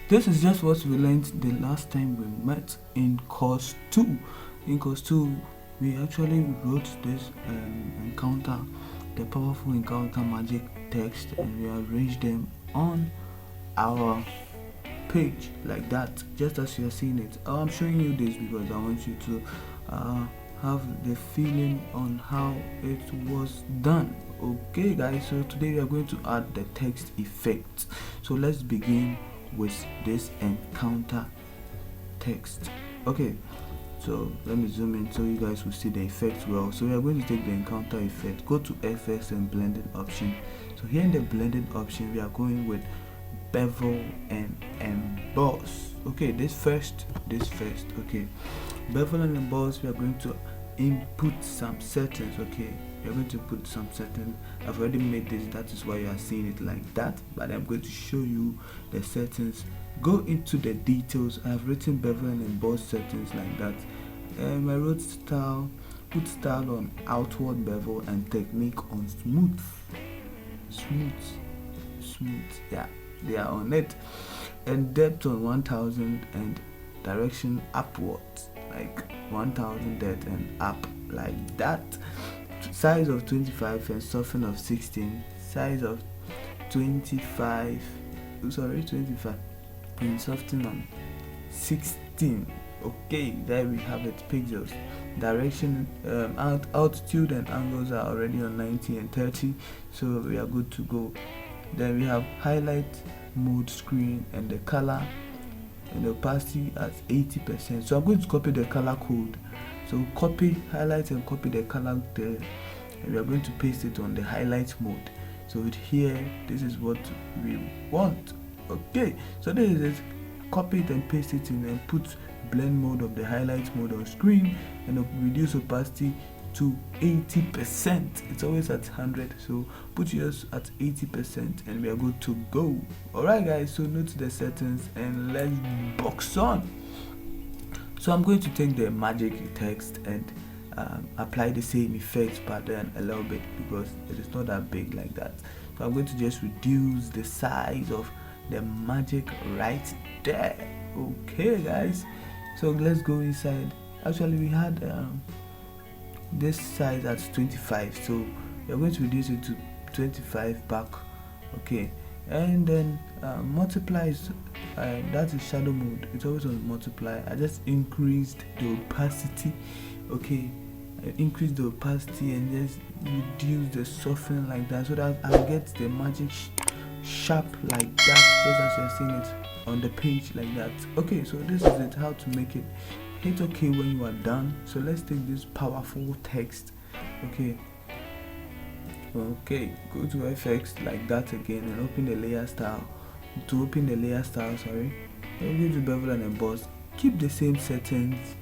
This is just what we learned the last time we met in course 2. In course 2, we actually wrote this encounter, the powerful encounter magic text, and we arranged them on our page like that, just as you're seeing it. I'm showing you this because I want you to have the feeling on how it was done. Okay guys, so today we are going to add the text effects. So let's begin with this encounter text. Okay, so let me zoom in so you guys will see the effect well. So we are going to take the encounter effect, go to FX and blending option. So here in the blending option, we are going with bevel and emboss. Okay, this first. Okay, bevel and emboss, we are going to input some settings. Okay, we are going to put some settings. I've already made this, that is why you are seeing it like that, but I'm going to show you the settings. Go into the details. I have written bevel and emboss settings like that. I wrote style, put style on outward bevel and technique on smooth. Yeah, they are on it. And depth on 1000 and direction upwards, like 1000 depth and up like that. Size of 25 and soften of 16. Size of 25 and soften on 16. Okay, there we have it. Pixels, direction, altitude and angles are already on 90 and 30, so we are good to go. Then we have highlight mode screen and the color and the opacity at 80%. So I'm going to copy the color code. So copy, highlight and copy the color there, and we are going to paste it on the highlight mode. So here, this is what we want. Okay, so this is it. Copy it and paste it in and put blend mode of the highlight mode on screen and reduce opacity to 80%. It's always at 100, so put yours at 80% and we are good to go. Alright guys, so note the settings and let's box on. So I'm going to take the magic text and apply the same effect pattern a little bit because it is not that big like that. So I'm going to just reduce the size of the magic right there. Okay guys, so let's go inside. Actually we had this size at 25, so we're going to reduce it to 25 back. Okay, and then multiply is that is shadow mode. It's always on multiply. I just increased the opacity. Okay, I increased the opacity and just reduce the softening like that, so that I get the magic sharp like that, just as you're seeing it on the page like that. Okay, so this is it, how to make it. Hit OK when you are done. So let's take this powerful text. Okay, go to FX like that again and open the layer style. To open the layer style, sorry, then go to bevel and emboss. Keep the same settings,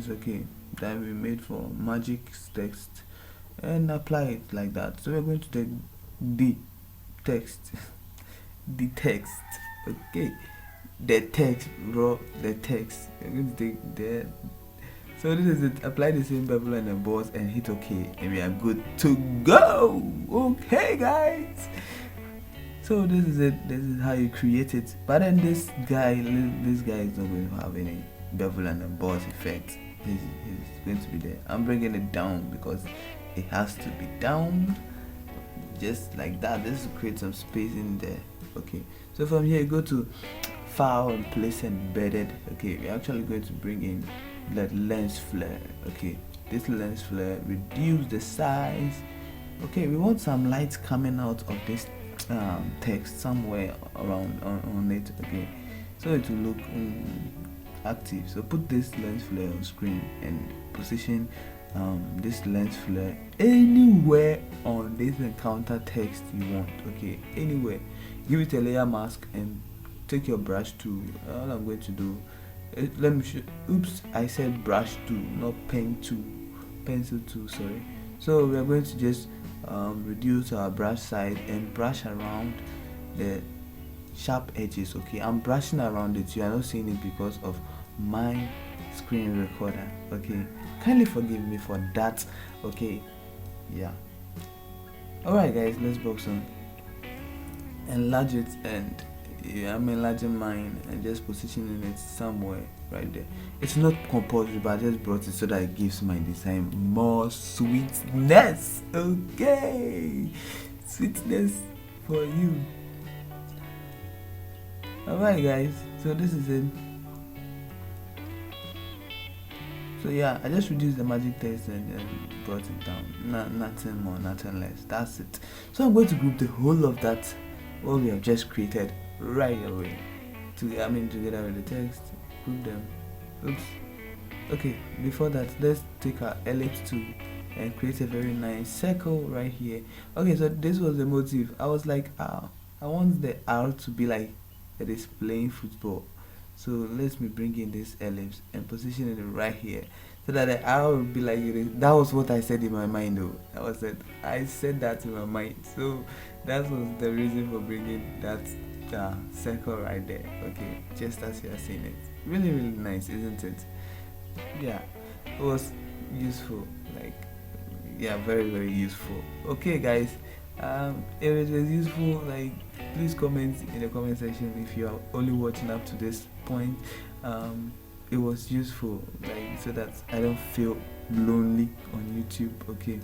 okay, that we made for magic text, and apply it like that. So we're going to take the text okay, the text. We're going to take the. So this is it. Apply the same bevel and emboss and hit OK, and we are good to go. Okay guys, so this is it. This is how you create it. But then this guy is not going to have any bevel and emboss effect. He's going to be there. I'm bringing it down because it has to be down, just like that. This will create some space in there. Okay, so from here go to file and place embedded. Okay, we're actually going to bring in that lens flare. Okay, this lens flare, reduce the size. Okay, we want some light coming out of this text somewhere around on it. Okay, so it will look active. So put this lens flare on screen and position this lens flare anywhere on this encounter text you want. Okay, anywhere. Give it a layer mask and take your brush tool. All I'm going to do, let me show. Oops, I said brush tool, not pen tool, pencil tool, sorry. So we are going to just reduce our brush size and brush around the sharp edges. Okay, I'm brushing around it. You are not seeing it because of my screen recorder. Okay, kindly forgive me for that. Okay, yeah. Alright guys, let's box on. Enlarge it and I'm enlarging mine and just positioning it somewhere right there. It's not compulsory, but I just brought it so that it gives my design more sweetness. Okay, sweetness for you. Alright guys, so this is it. So yeah, I just reduced the magic text and brought it down. Nothing more, nothing less. That's it. So I'm going to group the whole of that, what we have just created, right away. Together with the text, group them. Oops. Okay, before that, let's take our ellipse tool and create a very nice circle right here. Okay, so this was the motive. I was like, I want the R to be like it is playing football. So let me bring in this ellipse and position it right here, so that the arrow will be like it is. That was what I said in my mind though. I said that in my mind. So that was the reason for bringing that circle right there. Okay, just as you are seeing it. Really, really nice, isn't it? Yeah, it was useful. Like, yeah, very, very useful. Okay, guys. If it was useful, like, please comment in the comment section if you are only watching up to this point. It was useful, like, so that I don't feel lonely on YouTube. Okay,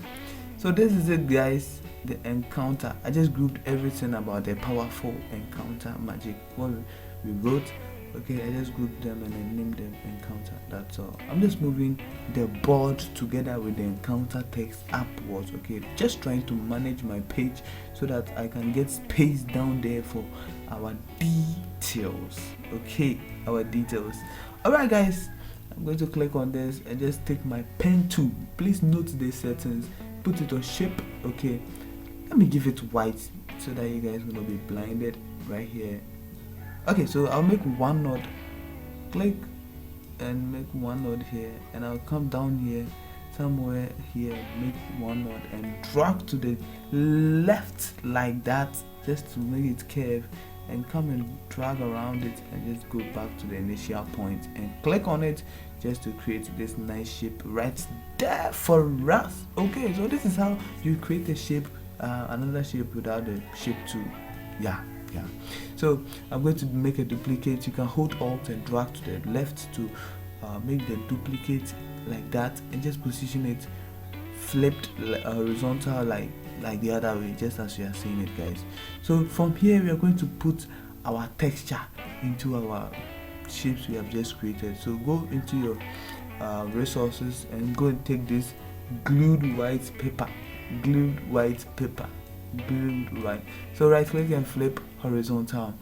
so this is it, guys. The encounter. I just grouped everything about the powerful encounter magic what we wrote. Okay, I just grouped them and I named them encounter. That's all. I'm just moving the board together with the encounter text upwards. Okay, just trying to manage my page so that I can get space down there for our details. Okay, our details. Alright guys, I'm going to click on this and just take my pen tool. Please note the settings, put it on shape. Okay, let me give it white so that you guys will not be blinded right here. Okay, so I'll make one node, click and make one node here, and I'll come down here somewhere here, make one node and drag to the left like that, just to make it curve, and come and drag around it and just go back to the initial point and click on it just to create this nice shape right there for us. Okay, so this is how you create a shape, another shape without the shape tool. Yeah. So I'm going to make a duplicate. You can hold Alt and drag to the left to make the duplicate like that, and just position it flipped horizontal like the other way, just as you are seeing it, guys. So from here we are going to put our texture into our shapes we have just created. So go into your resources and go and take this glued white paper. So right click and flip horizontal,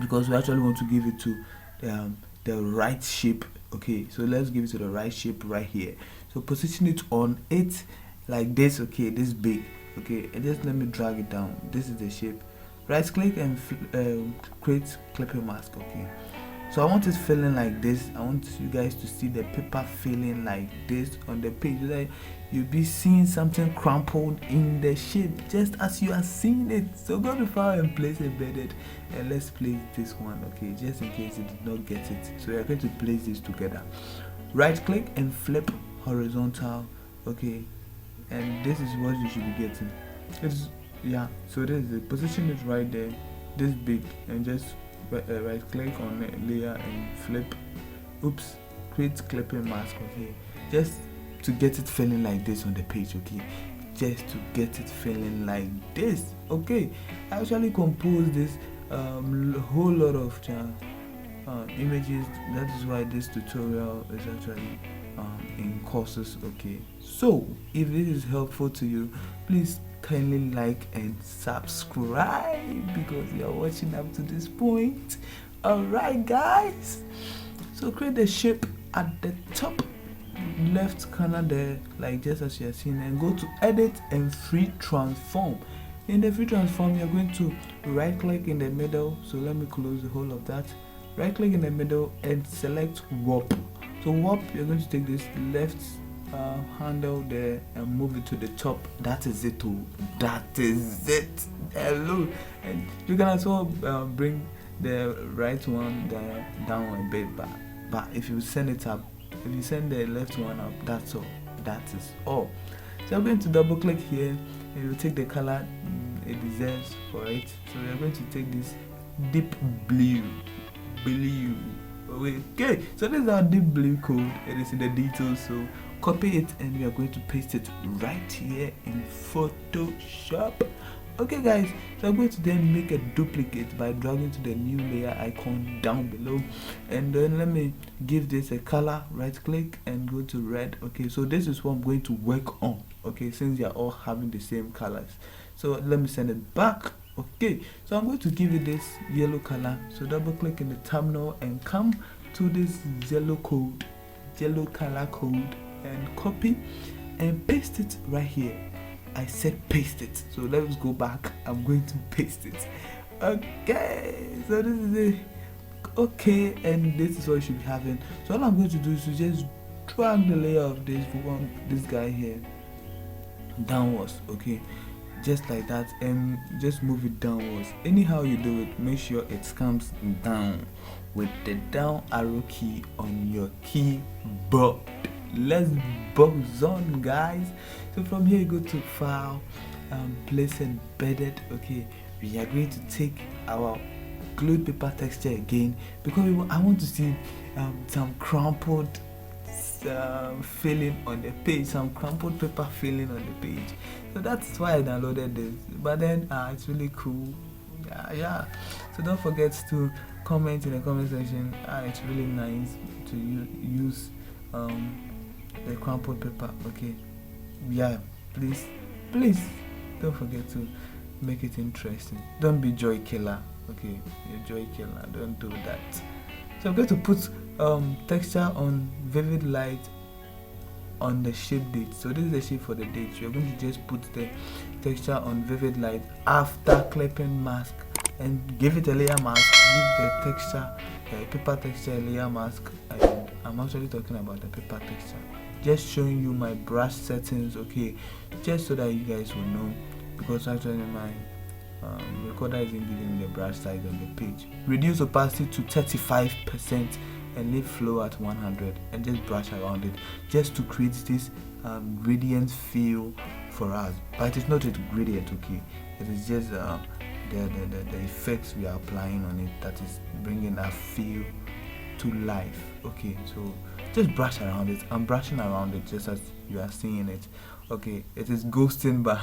because we actually want to give it to the right shape. Okay, so let's give it to the right shape right here. So position it on it like this. Okay, this big. Okay, and just let me drag it down. This is the shape. Right click and create clipping mask. Okay, so I want it feeling like this. I want you guys to see the paper feeling like this on the page, like you'll be seeing something crumpled in the shape just as you are seeing it. So go to file and place embedded, and let's place this one. Okay, just in case you did not get it. So we are going to place this together. Right click and flip horizontal. Okay, and this is what you should be getting. So this is it. Position it right there, this big, and just right click on the layer and flip. Oops, create clipping mask. Okay, just to get it feeling like this on the page. Okay, just to get it feeling like this. Okay, I actually composed this whole lot of images. That is why this tutorial is actually in courses. Okay, so if this is helpful to you, please kindly like and subscribe, because you are watching up to this point. Alright guys, so create the shape at the top left corner there, like just as you are seeing, and go to edit and free transform. In the free transform, you're going to right click in the middle. So let me close the whole of that. Right click in the middle and select warp. So warp, you're going to take this left handle there and move it to the top. That is it. That is it. Hello. And you can also bring the right one down a bit, but if you send it up, if you send the left one up, that's all. That is all. So I'm going to double click here and you take the color it deserves for it. So we're going to take this deep blue. Okay, so this is our deep blue code. It is in the details, so copy it and we are going to paste it right here in Photoshop. Okay guys, so I'm going to then make a duplicate by dragging to the new layer icon down below, and then let me give this a color. Right click and go to red. Okay, so this is what I'm going to work on, okay, since they are all having the same colors. So let me send it back. Okay, so I'm going to give it this yellow color. So double click in the terminal and come to this yellow color code and copy and paste it right here. I said paste it, so let's go back. I'm going to paste it. Okay, so this is it. Okay, and this is what you should be having. So all I'm going to do is to just drag the layer of this guy here downwards. Okay, just like that, and just move it downwards. Anyhow you do it, make sure it comes down with the down arrow key on your keyboard. Let's box on, guys. So from here you go to file, place embedded. Okay, we are going to take our glued paper texture again, because I want to see some crumpled filling on the page, some crumpled paper filling on the page. So that's why I downloaded this, but then it's really cool. Yeah, so don't forget to comment in the comment section. It's really nice to use the crumpled paper. Okay, yeah, please don't forget to make it interesting. Don't be joy killer. Okay, you're joy killer, don't do that. So I'm going to put texture on vivid light on the shape date. So this is the shape for the date. You're going to just put the texture on vivid light after clipping mask and give it a layer mask. Give the texture, paper texture, a layer mask. And I'm actually talking about the paper texture, just showing you my brush settings. Okay, just so that you guys will know, because actually my recorder isn't giving me the brush size on the page. Reduce opacity to 35% and leave flow at 100, and just brush around it just to create this gradient feel for us. But it's not a gradient, okay, it is just the effects we are applying on it that is bringing a feel to life. Okay, so just brush around it. I'm brushing around it just as you are seeing it. Okay, it is ghosting, but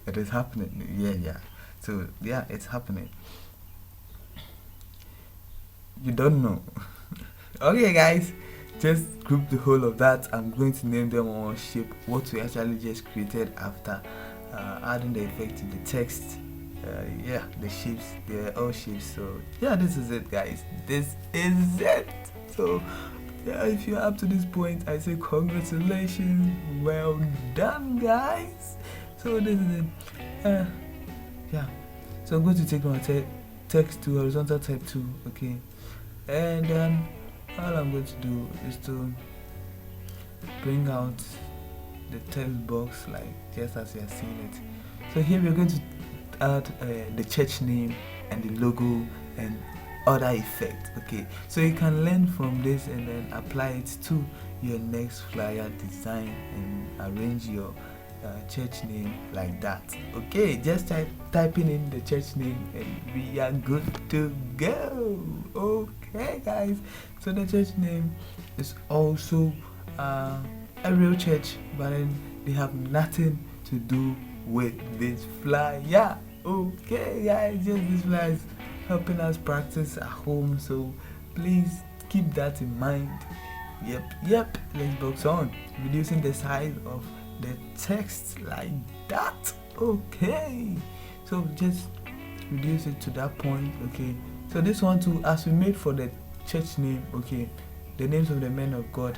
it is happening. Yeah, so yeah, it's happening. You don't know. Okay guys, just group the whole of that. I'm going to name them on shape, what we actually just created after adding the effect to the text. Yeah, the shapes, they're all shapes. So yeah, this is it guys, this is it. So yeah, if you're up to this point, I say congratulations, well done guys. So this is it. Yeah, so I'm going to take my text to horizontal type 2. Okay, and then all I'm going to do is to bring out the text box like just as you are seeing it. So here we're going to add the church name and the logo and other effects. Okay, so you can learn from this and then apply it to your next flyer design and arrange your church name like that. Okay, just typing in the church name and we are good to go. Okay guys, so the church name is also a real church, but then they have nothing to do with this flyer. Okay guys, just this flyer is helping us practice at home, so please keep that in mind. Yep, let's box on, reducing the size of the text like that. Okay, so just reduce it to that point. Okay, so this one too, as we made for the church name, okay, the names of the men of God,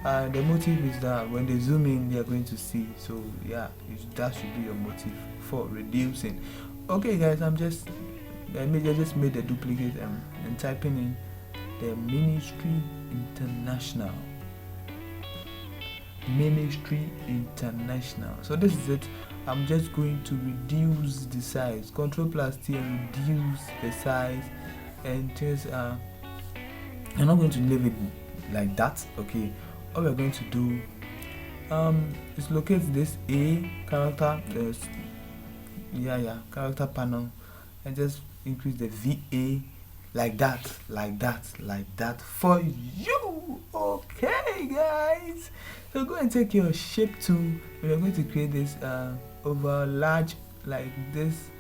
the motive is that when they zoom in they are going to see. So yeah, that should be your motive for reducing. Okay guys, I just made the duplicate and typing in the Ministry International. So this is it. I'm just going to reduce the size, Ctrl+T, and reduce the size, and just I'm not going to leave it like that. Okay, all we're going to do is locate this A character, character panel, and just increase the VA like that for you. Okay guys, so go and take your shape tool. We are going to create this over large like this.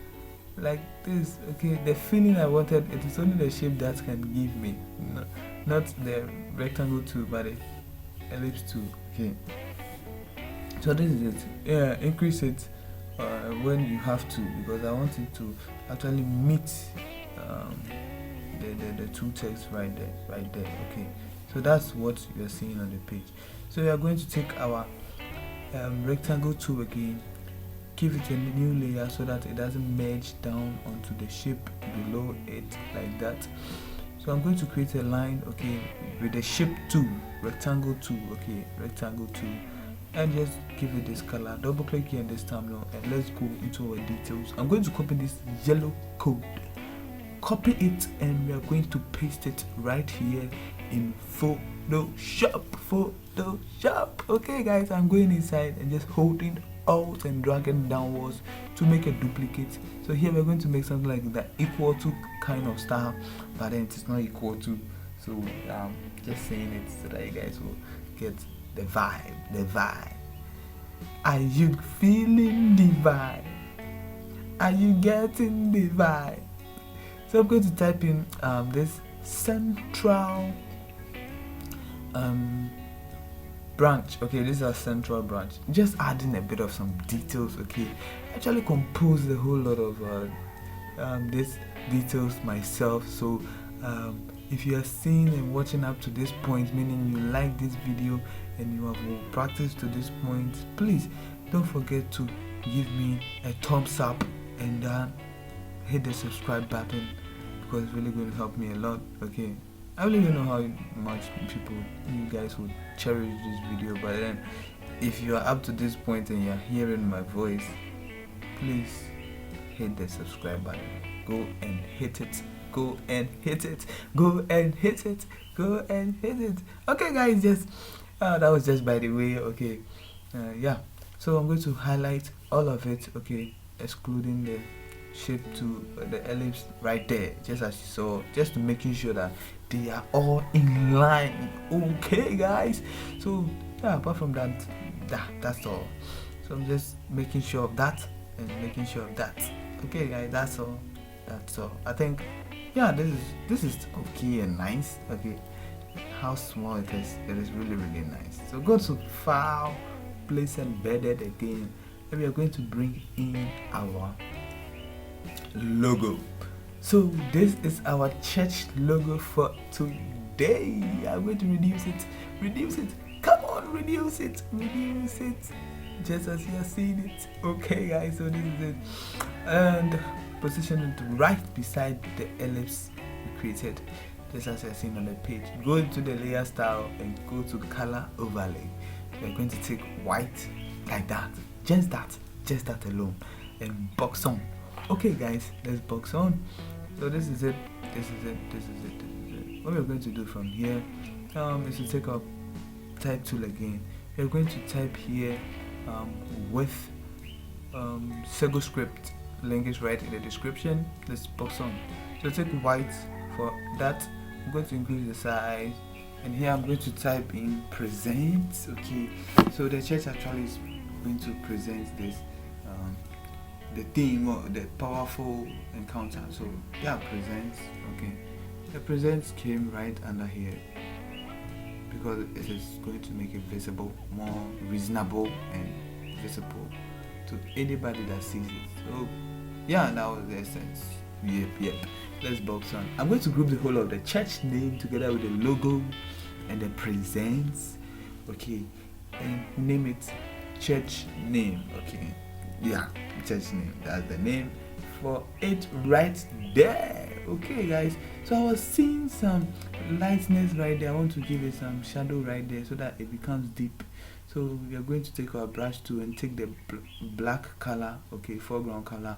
Okay, the feeling I wanted, it is only the shape that can give me, not the rectangle tool but the ellipse tool. Okay, so this is it. Yeah, increase it when you have to, because I want it to actually meet the two texts right there. Okay, so that's what you're seeing on the page. So we are going to take our rectangle tool again, give it a new layer so that it doesn't merge down onto the shape below it like that. So I'm going to create a line, okay, with the shape tool, rectangle tool, okay, rectangle tool, and just give it this color. Double click here in this timeline and let's go into our details. I'm going to copy this yellow code, copy it, and we are going to paste it right here in Photoshop. Okay guys, I'm going inside and just holding Alt and dragging downwards to make a duplicate. So here we're going to make something like that, equal to kind of style, but then it's not equal to. So just saying it so that you guys will get the vibe. Are you feeling the vibe? Are you getting the vibe? So I'm going to type in this central branch. Okay, this is our central branch. Just adding a bit of some details. Okay, actually composed a whole lot of these details myself. So if you are seeing and watching up to this point, meaning you like this video and you have practiced to this point, please don't forget to give me a thumbs up and hit the subscribe button, because it's really going to help me a lot. Okay, I really don't know how much you guys would cherish this video, but then if you are up to this point and you're hearing my voice, please hit the subscribe button. Go and hit it. Okay guys, just that was just by the way. Okay, yeah, so I'm going to highlight all of it, okay, excluding the shape to the ellipse right there, just as you saw, just to making sure that they are all in line. Okay guys, so yeah, apart from that, that's all. So I'm just making sure of that and making sure of that. Okay guys, that's all. I think, yeah, this is okay and nice. Okay, how small it is really nice. So go to file, place embedded again, and we are going to bring in our logo. So this is our church logo for today. I'm going to reduce it. Come on, reduce it. Just as you are seeing it. Okay guys, so this is it, and position it right beside the ellipse we created, just as you're seeing on the page. Go into the layer style and go to color overlay. We're going to take white like that, just that alone, and box on. Okay guys, let's box on. So this is it. What we're going to do from here is to take our type tool again. We're going to type here with Segoe script. Link is right in the description. Let's box on. So take white for that. I'm going to increase the size, and here I'm going to type in present. Okay, so the church actually is going to present this the theme or the powerful encounter. So yeah, presents. Okay, the presents came right under here because it is going to make it visible, more reasonable and visible to anybody that sees it. So yeah, that was the essence. Yep. Let's box on. I'm going to group the whole of the church name together with the logo and the presents. Okay, and name it church name. Okay, yeah, church name. That's the name for it right there. Okay guys, so I was seeing some lightness right there. I want to give it some shadow right there so that it becomes deep. So we are going to take our brush tool and take the black color, okay, foreground color,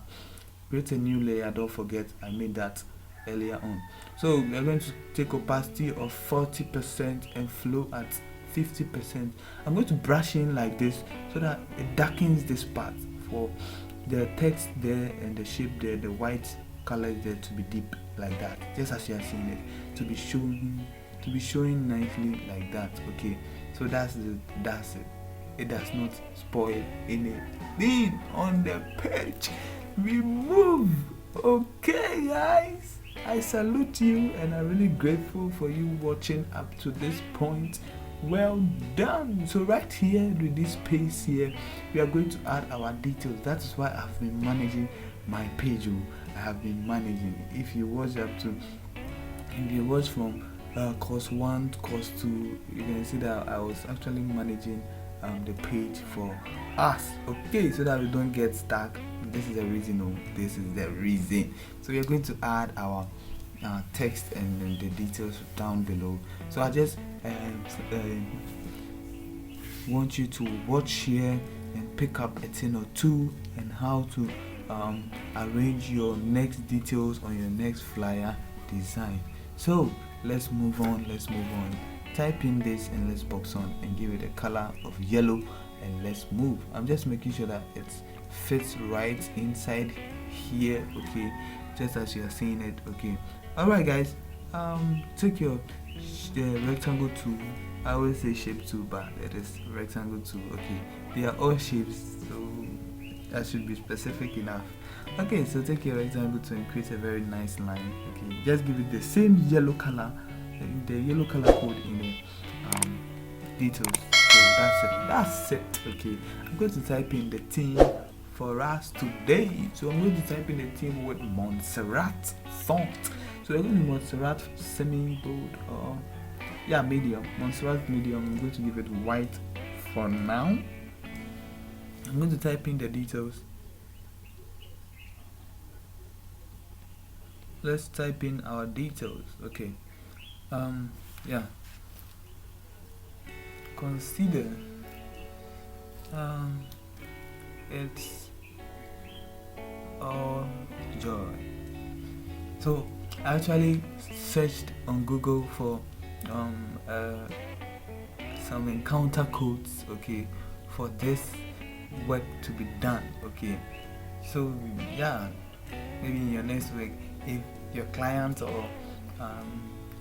create a new layer. Don't forget I made that earlier on. So we are going to take opacity of 40% and flow at 50%. I'm going to brush in like this so that it darkens this part for the text there and the shape there, the white color is there to be deep like that, just as you are seeing it, to be showing nicely like that. Okay, so that's it. It does not spoil anything on the page. We move. Okay, guys, I salute you, and I'm really grateful for you watching up to this point. Well done. So right here with this page here, we are going to add our details. That is why I've been managing my page. I have been managing. If you watch from course 1 to course 2, you can see that I was actually managing the page for us. Okay, so that we don't get stuck. This is the reason. This is the reason. So we are going to add our text and then the details down below. So I just want you to watch here and pick up a thing or two and how to arrange your next details on your next flyer design. So let's move on. Type in this and let's box on and give it a color of yellow, and let's move. I'm just making sure that it fits right inside here. Okay, just as you are seeing it. Okay, all right, guys, take your rectangle tool. I always say shape tool, but it is rectangle tool. Okay, they are all shapes, so that should be specific enough. Okay, so take your rectangle tool and create a very nice line. Okay, just give it the same yellow color, the yellow color code in the details. So that's it. Okay, I'm going to type in the theme for us today. So I'm going to type in the theme with Montserrat font. So we're going to Montserrat semi-bold or medium. Montserrat medium. I'm going to give it white for now. I'm going to type in the details. Let's type in our details. Okay. Consider it's all joy. So I actually searched on Google for some encounter codes, okay, for this work to be done. Okay, so maybe in your next week, if your client or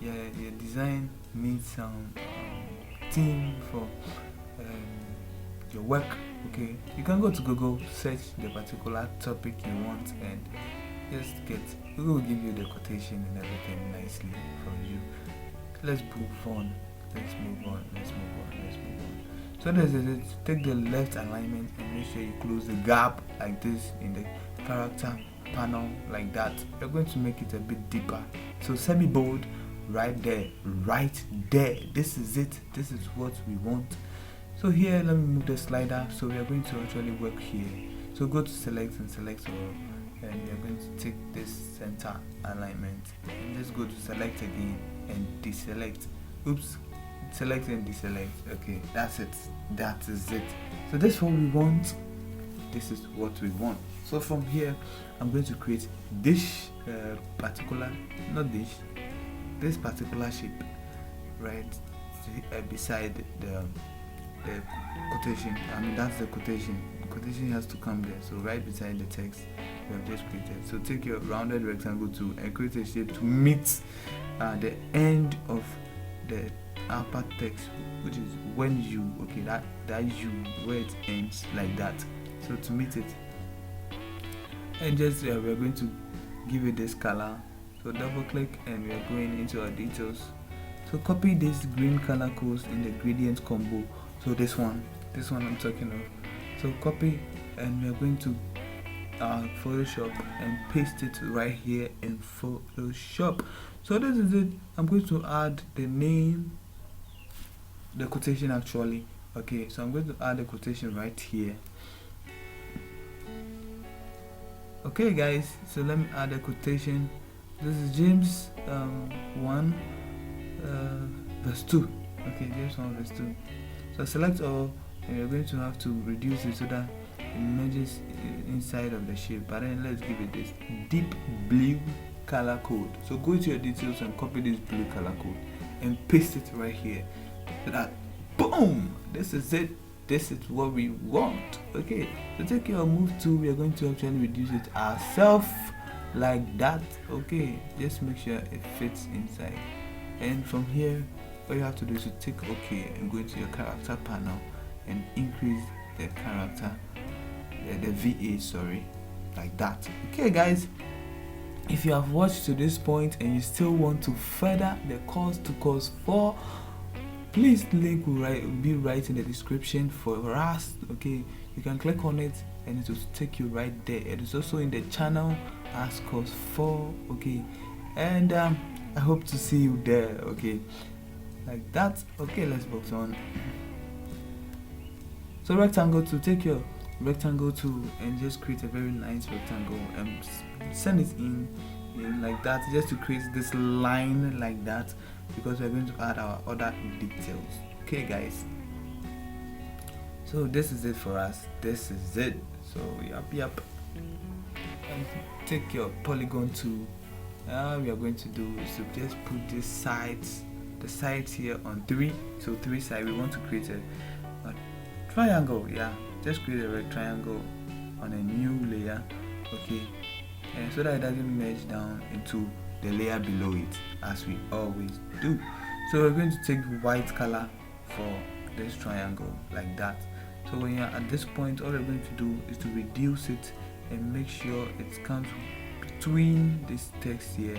your design needs some theme for your work, okay, you can go to Google, search the particular topic you want, and just Google will give you the quotation and everything nicely for you. Let's move on. So this is it. Take the left alignment and make sure you close the gap like this in the character panel like that. You're going to make it a bit deeper. So semi-bold right there. This is it. This is what we want. So here, let me move the slider. So we are going to actually work here. So go to select and select all, and we are going to take this center alignment and just go to select again and deselect. Oops, select and deselect. Okay, that's it. That is it. So this is what we want. This is what we want. So from here, I'm going to create this particular shape right beside the quotation. I mean, that's the quotation. The quotation has to come there. So right beside the text we have just created. So take your rounded rectangle tool and create a shape to meet the end of the upper text, which is when you, okay, that you, where it ends like that. So to meet it, and just we're going to give it this color. So double click and we are going into our details. So copy this green color codes in the gradient combo. So this one I'm talking of. So copy, and we are going to Photoshop and paste it right here in Photoshop. So this is it. I'm going to add the name, the quotation actually. Okay, so I'm going to add the quotation right here. Okay guys, so let me add a quotation. This is James 1 verse 2. Okay, James 1 verse 2. So select all, and you're going to have to reduce it so that it merges inside of the shape. But then let's give it this deep blue color code. So go to your details and copy this blue color code and paste it right here. So that, boom, this is it. This is what we want. Okay, so take your move tool. We are going to actually reduce it ourselves like that. Okay, just make sure it fits inside. And from here, all you have to do is to tick OK and go into your character panel and increase the character, the VA, sorry, like that. Okay guys, if you have watched to this point and you still want to further the course to course 4, please link will be right in the description for us. Okay, you can click on it and it will take you right there. It is also in the channel as course 4. Okay, and I hope to see you there. Okay, like that. Okay, let's box on. So rectangle to take your rectangle tool and just create a very nice rectangle and send it in like that, just to create this line like that, because we're going to add our other details. Okay guys, so this is it for us. This is it. So yep, and take your polygon tool. We are going to do is to just put this the sides here on 3. So 3 sides. We want to create a triangle. Yeah, just create a red triangle on a new layer. Okay, and so that it doesn't merge down into the layer below it, as we always do. So we're going to take white color for this triangle like that. So when you're at this point, all we're going to do is to reduce it and make sure it comes between this text here,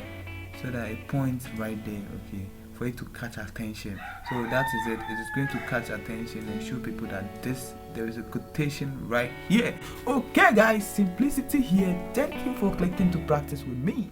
so that it points right there. Okay, for it to catch attention. So that is it. It is going to catch attention and show people that there is a quotation right here. Okay guys, simplicity here. Thank you for clicking to practice with me.